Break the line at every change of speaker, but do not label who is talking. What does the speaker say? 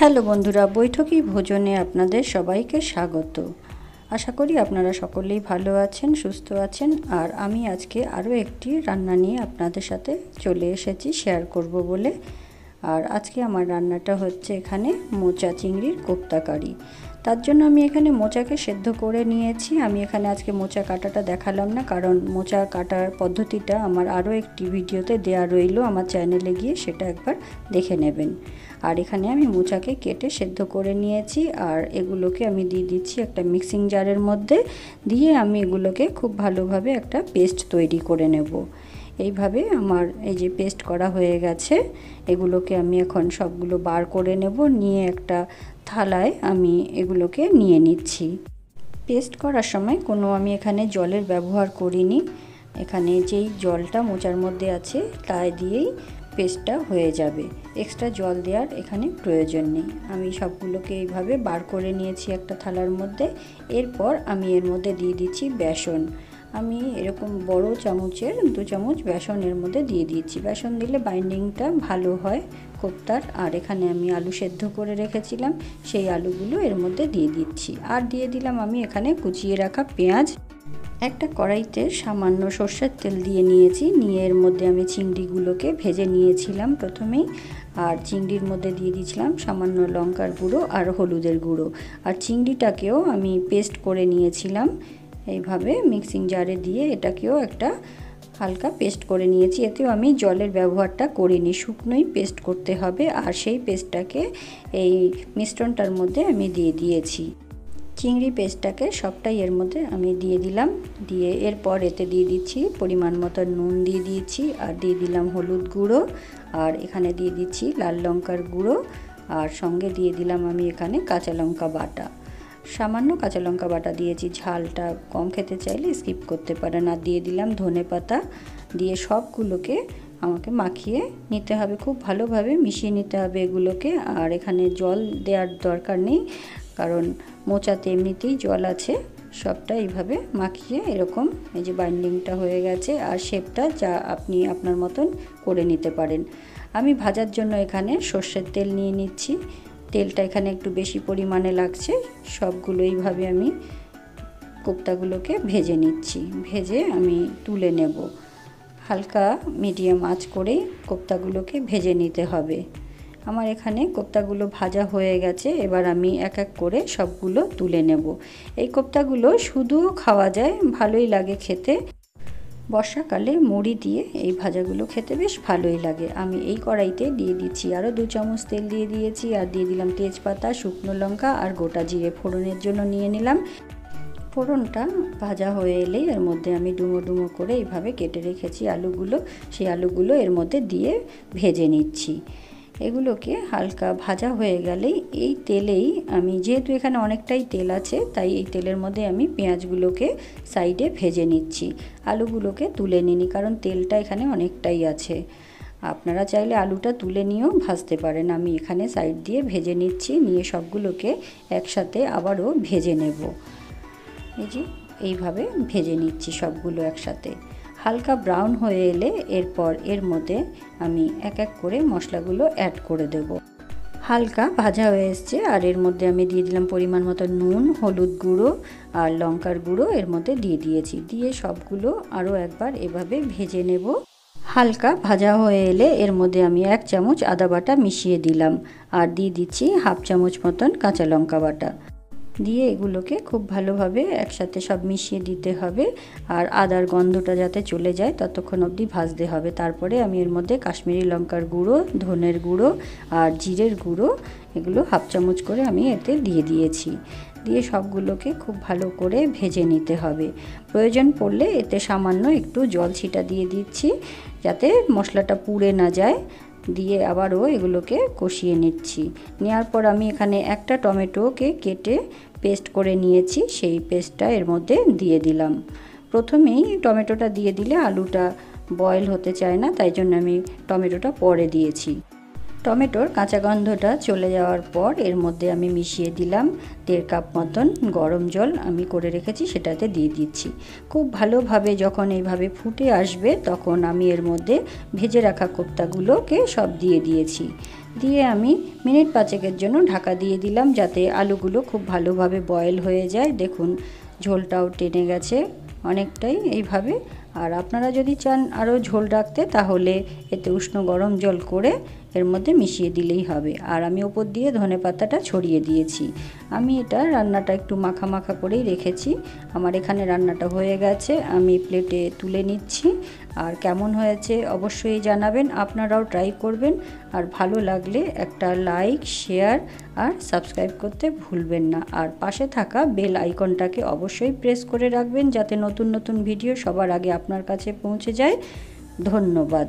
Hello বন্ধুরা, বৈঠকি ভোজনে আপনাদের সবাইকে স্বাগত। আশা করি আপনারা সকলেই ভালো আছেন, সুস্থ আছেন। আর আমি আজকে আরও একটি রান্না নিয়ে আপনাদের সাথে চলে এসেছি শেয়ার করব বলে। আর আজকে আমার রান্নাটা হচ্ছে এখানে মোচা চিংড়ির কোপ্তা কারি। তার জন্য আমি এখানে মোচাকে সেদ্ধ করে নিয়েছি। আমি এখানে আজকে মোচা কাটাটা দেখালাম না, কারণ মোচা কাটার পদ্ধতিটা আমার আরও একটি ভিডিওতে দেয়া রইল, আমার চ্যানেলে গিয়ে সেটা একবার দেখে নেবেন। আর এখানে আমি মোচাকে কেটে সেদ্ধ করে নিয়েছি। আর এগুলোকে আমি দিয়ে দিচ্ছি একটা মিক্সিং জারের মধ্যে। দিয়ে আমি এগুলোকে খুব ভালোভাবে একটা পেস্ট তৈরি করে নেব। এইভাবে আমার এই যে পেস্ট করা হয়ে গেছে, এগুলোকে আমি এখন সবগুলো বার করে নেব। নিয়ে একটা থালায় আমি এগুলোকে নিয়ে নিচ্ছি। পেস্ট করার সময় কোনো আমি এখানে জলের ব্যবহার করিনি। এখানে যেই জলটা মোচার মধ্যে আছে তাই দিয়েই পেস্টটা হয়ে যাবে, এক্সট্রা জল দেওয়ার এখানে প্রয়োজন নেই। আমি সবগুলোকে এইভাবে বার করে নিয়েছি একটা থালার মধ্যে। এরপর আমি এর মধ্যে দিয়ে দিচ্ছি বেসন। আমি এরকম বড় চামচের 2 চামচ বেসন এর মধ্যে দিয়ে দিচ্ছি। বেসন দিলে বাইন্ডিংটা ভালো হয় কোপ্তার। আর এখানে আমি আলু সেদ্ধ করে রেখেছিলাম, সেই আলুগুলো এর মধ্যে দিয়ে দিচ্ছি। আর দিয়ে দিলাম আমি এখানে কুচিয়ে রাখা পেঁয়াজ। একটা কড়াইতে সামান্য সর্ষের তেল দিয়ে নিয়েছি। নিয়ে এর মধ্যে আমি চিংড়িগুলোকে ভেজে নিয়েছিলাম প্রথমেই। আর চিংড়ির মধ্যে দিয়ে দিয়েছিলাম সামান্য লঙ্কার গুঁড়ো আর হলুদের গুঁড়ো। আর চিংড়িটাকেও আমি পেস্ট করে নিয়েছিলাম এইভাবে মিক্সিং জারে দিয়ে। এটাকেও একটা হালকা পেস্ট করে নিয়েছি। এতেও আমি জলের ব্যবহারটা করিনি, শুকনোই পেস্ট করতে হবে। আর সেই পেস্টটাকে এই মিশ্রণটার মধ্যে আমি দিয়ে দিয়েছি। চিংড়ি পেস্টটাকে সবটাই এর মধ্যে আমি দিয়ে দিলাম। দিয়ে এরপর এতে দিয়ে দিচ্ছি পরিমাণ মতো নুন দিয়ে দিয়েছি। আর দিয়ে দিলাম হলুদ গুঁড়ো। আর এখানে দিয়ে দিচ্ছি লাল লঙ্কার গুঁড়ো। আর সঙ্গে দিয়ে দিলাম আমি এখানে কাঁচা লঙ্কা বাটা, সামান্য কাঁচা লঙ্কা বাটা দিয়েছি। ঝালটা কম খেতে চাইলে স্কিপ করতে পারেন। আর দিয়ে দিলাম ধনেপাতা। দিয়ে সবগুলোকে আমাকে মাখিয়ে নিতে হবে, খুব ভালোভাবে মিশিয়ে নিতে হবে এগুলোকে। আর এখানে জল দেওয়ার দরকার নেই, কারণ মোচাতে এমনিতেই জল আছে। সবটা এইভাবে মাখিয়ে এরকম এই যে বাইন্ডিংটা হয়ে গেছে। আর শেপটা যা আপনি আপনার মতন করে নিতে পারেন। আমি ভাজার জন্য এখানে সর্ষের তেল নিয়ে নিচ্ছি। তেলটা এখানে একটু বেশি পরিমাণে লাগছে। সবগুলো এইভাবে আমি কোপ্তাগুলোকে ভেজে নিচ্ছি। ভেজে আমি তুলে নেব। হালকা মিডিয়াম আঁচ করেই কোপ্তাগুলোকে ভেজে নিতে হবে। আমার এখানে কোপ্তাগুলো ভাজা হয়ে গেছে। এবার আমি এক এক করে সবগুলো তুলে নেব। এই কোপ্তাগুলো শুধুও খাওয়া যায়, ভালোই লাগে খেতে। বর্ষাকালে মুড়ি দিয়ে এই ভাজাগুলো খেতে বেশ ভালোই লাগে। আমি এই কড়াইতে দিয়ে দিচ্ছি আরও 2 চামচ তেল দিয়ে দিয়েছি। আর দিয়ে দিলাম তেজপাতা, শুকনো লঙ্কা আর গোটা জিরে ফোড়নের জন্য নিয়ে নিলাম। ফোড়নটা ভাজা হয়ে এলেই এর মধ্যে আমি ডুমো ডুমো করে এইভাবে কেটে রেখেছি আলুগুলো, সেই আলুগুলো এর মধ্যে দিয়ে ভেজে নিচ্ছি। এগুলোকে হালকা ভাজা হয়ে গেলেই এই তেলেই আমি, যেহেতু এখানে অনেকটাই তেল আছে, তাই এই তেলের মধ্যে আমি পেঁয়াজগুলোকে সাইডে ভেজে নিচ্ছি। আলুগুলোকে তুলে নিই, কারণ তেলটা এখানে অনেকটাই আছে। আপনারা চাইলে আলুটা তুলে নিয়েও ভাজতে পারেন। আমি এখানে সাইড দিয়ে ভেজে নিচ্ছি। নিয়ে সবগুলোকে একসাথে আবারও ভেজে নেব। এই যে এইভাবে ভেজে নিচ্ছি সবগুলো একসাথে। হালকা ব্রাউন হয়ে এলে এরপর এর মধ্যে আমি এক এক করে মশলাগুলো অ্যাড করে দেব। হালকা ভাজা হয়ে এসছে। আর এর মধ্যে আমি দিয়ে দিলাম পরিমাণ মতো নুন, হলুদ গুঁড়ো আর লঙ্কার গুঁড়ো এর মধ্যে দিয়ে দিয়েছি। দিয়ে সবগুলো আরও একবার এভাবে ভেজে নেব। হালকা ভাজা হয়ে এলে এর মধ্যে আমি 1 চামচ আদা বাটা মিশিয়ে দিলাম। আর দিয়ে দিচ্ছি হাফ চামচ মতন কাঁচা লঙ্কা বাটা। দিয়ে এগুলোকে খুব ভালোভাবে একসাথে সব মিশিয়ে দিতে হবে। আর আদার গন্ধটা যাতে চলে যায় ততক্ষণ অবধি ভাজতে হবে। তারপরে আমি এর মধ্যে কাশ্মীরি লঙ্কার গুঁড়ো, ধনের গুঁড়ো আর জিরের গুঁড়ো এগুলো হাফ চামচ করে আমি এতে দিয়ে দিয়েছি। দিয়ে সবগুলোকে খুব ভালো করে ভেজে নিতে হবে। প্রয়োজন পড়লে এতে সামান্য একটু জল ছিটা দিয়ে দিচ্ছি, যাতে মশলাটা পুড়ে না যায়। দিয়ে আবারও এগুলোকে কষিয়ে নিচ্ছি। নেওয়ার পর আমি এখানে একটা টমেটোকে কেটে পেস্ট করে নিয়েছি, সেই পেস্টটা এর মধ্যে দিয়ে দিলাম। প্রথমেই টমেটোটা দিয়ে দিলে আলুটা বয়েল হতে চায় না, তাই জন্য আমি টমেটোটা পরে দিয়েছি। টমেটোর কাঁচা গন্ধটা চলে যাওয়ার পর এর মধ্যে আমি মিশিয়ে দিলাম 1.5 কাপ মতন গরম জল আমি করে রেখেছি, সেটাতে দিয়ে দিচ্ছি। খুব ভালোভাবে যখন এইভাবে ফুটে আসবে তখন আমি এর মধ্যে ভেজে রাখা কোপ্তাগুলোকে সব দিয়ে দিয়েছি। দিয়ে আমি মিনিট 5-এর জন্য ঢাকা দিয়ে দিলাম, যাতে আলুগুলো খুব ভালোভাবে বয়েল হয়ে যায়। দেখুন ঝোলটাও টেনে গেছে অনেকটাই এইভাবে। আর আপনারা যদি চান আরও ঝোল রাখতে, তাহলে এতে উষ্ণ গরম জল করে এর মধ্যে মিশিয়ে দিলেই হবে। আর আমি ওপর দিয়ে ধনেপাতাটা ছড়িয়ে দিয়েছি। আমি এটা রান্নাটা একটু মাখা মাখা করেই রেখেছি। আমার এখানে রান্নাটা হয়ে গেছে, আমি প্লেটে তুলে নিচ্ছি। আর কেমন হয়েছে অবশ্যই জানাবেন, আপনারাও ট্রাই করবেন। আর ভালো লাগলে একটা লাইক, শেয়ার আর সাবস্ক্রাইব করতে ভুলবেন না। আর পাশে থাকা বেল আইকনটাকে অবশ্যই প্রেস করে রাখবেন, যাতে নতুন নতুন ভিডিও সবার আগে আপনার কাছে পৌঁছে যায়। ধন্যবাদ।